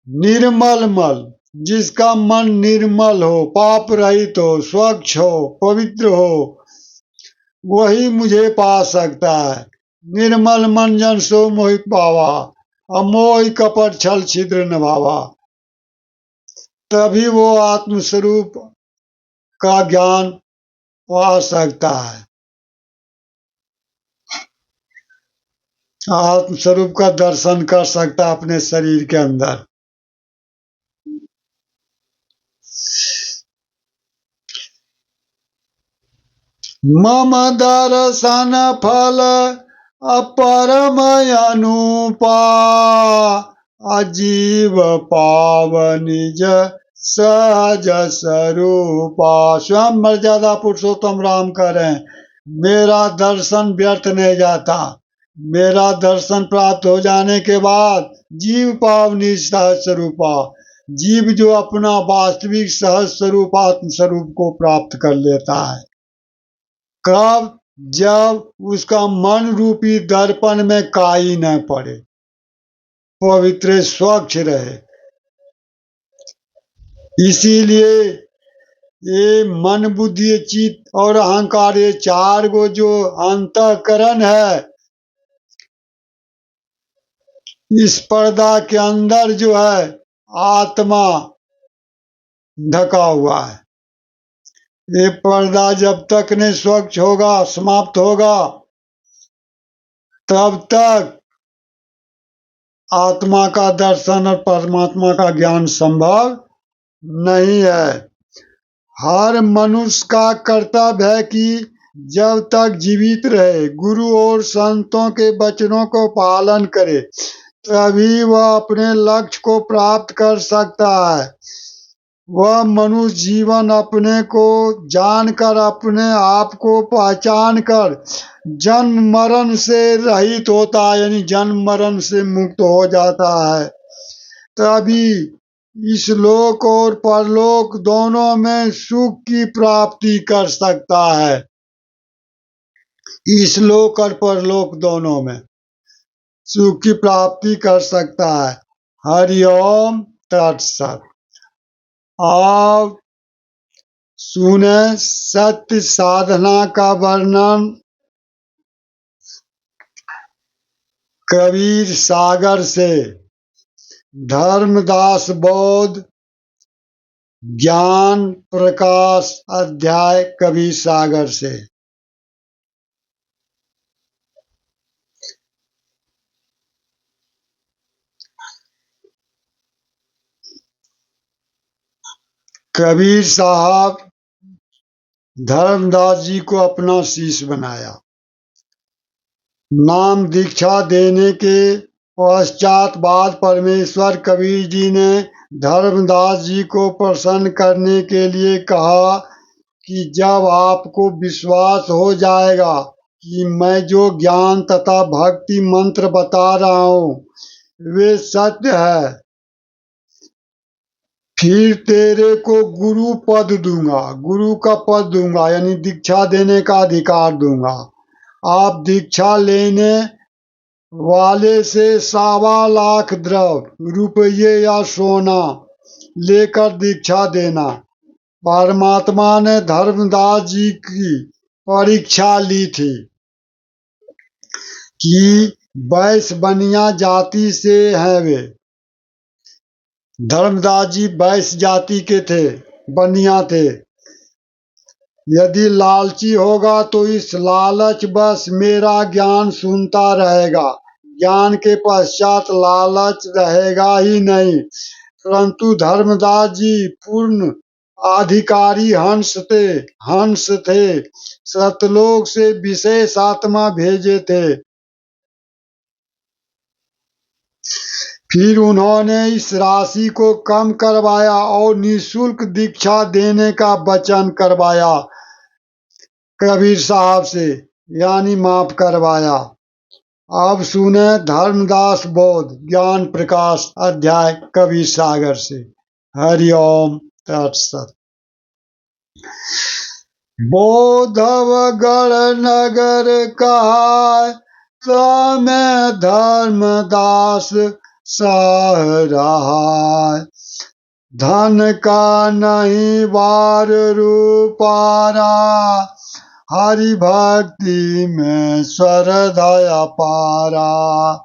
निर्मल मल, जिसका मन निर्मल हो, पाप रहित हो, स्वच्छ हो, पवित्र हो, वही मुझे पा सकता है। निर्मल मन जन सो मोहि पावा, अमोहि कपट छल छिद्र न भावा। तभी वो आत्मस्वरूप का ज्ञान पा सकता है, आत्मस्वरूप का दर्शन कर सकता है अपने शरीर के अंदर। मम दर्शन फल अपरम अनुपा, अजीव पावन निज सहज स्वरूपा। स्वयं मर्यादा पुरुषोत्तम राम कह रहे हैं, मेरा दर्शन व्यर्थ नहीं जाता। मेरा दर्शन प्राप्त हो जाने के बाद जीव पावनी सहज स्वरूपा, जीव जो अपना वास्तविक सहज स्वरूप आत्म स्वरूप को प्राप्त कर लेता है। कब? जब उसका मन रूपी दर्पण में काई न पड़े, पवित्र स्वच्छ रहे। इसीलिए ये मन बुद्धि चित्त और अहंकार, ये चार गो जो अंतःकरण है, इस पर्दा के अंदर जो है आत्मा ढका हुआ है। ये पर्दा जब तक नहीं स्वच्छ होगा, समाप्त होगा, तब तक आत्मा का दर्शन और परमात्मा का ज्ञान संभव नहीं है। हर मनुष्य का कर्तव्य है कि जब तक जीवित रहे गुरु और संतों के वचनों को पालन करे, तभी वह अपने लक्ष्य को प्राप्त कर सकता है। वह मनुष्य जीवन अपने को जानकर, अपने आप को पहचान कर जन्म मरण से रहित होता है, यानी जन्म मरण से मुक्त हो जाता है। तभी इस लोक और परलोक दोनों में सुख की प्राप्ति कर सकता है। इस लोक और परलोक दोनों में सुख की प्राप्ति कर सकता है। हरिओम तत्सत। आप सुने सत्य साधना का वर्णन कबीर सागर से, धर्मदास बोध ज्ञान प्रकाश अध्याय कबीर सागर से। कबीर साहब धर्मदास जी को अपना शिष्य बनाया। नाम दीक्षा देने के पश्चात बाद परमेश्वर कबीर जी ने धर्मदास जी को प्रसन्न करने के लिए कहा कि जब आपको विश्वास हो जाएगा कि मैं जो ज्ञान तथा भक्ति मंत्र बता रहा हूँ वे सत्य है, फिर तेरे को गुरु पद दूंगा, गुरु का पद दूंगा, यानी दीक्षा देने का अधिकार दूंगा। आप दीक्षा लेने वाले से 1.25 लाख द्रव्य, रुपये या सोना लेकर दीक्षा देना। परमात्मा ने धर्मदास जी की परीक्षा ली थी कि वैश्य बनिया जाति से हैं वे। धर्मदास जी वैश्य जाति के थे, बनिया थे। यदि लालची होगा तो इस लालच बस मेरा ज्ञान सुनता रहेगा, ज्ञान के पश्चात लालच रहेगा ही नहीं। परंतु धर्मदास जी पूर्ण अधिकारी हंस थे, सतलोक से विशेष आत्मा भेजे थे। फिर उन्होंने इस राशि को कम करवाया और निःशुल्क दीक्षा देने का वचन करवाया कबीर साहब से, यानी माफ करवाया। अब सुने धर्मदास बोध ज्ञान प्रकाश अध्याय कबीर सागर से। हरिओम तत्सत। बोधवगढ़ नगर कहा में धर्मदास, सह रहा। धन का नहीं वार रूपारा, हरि भक्ति में श्रद्धा पारा।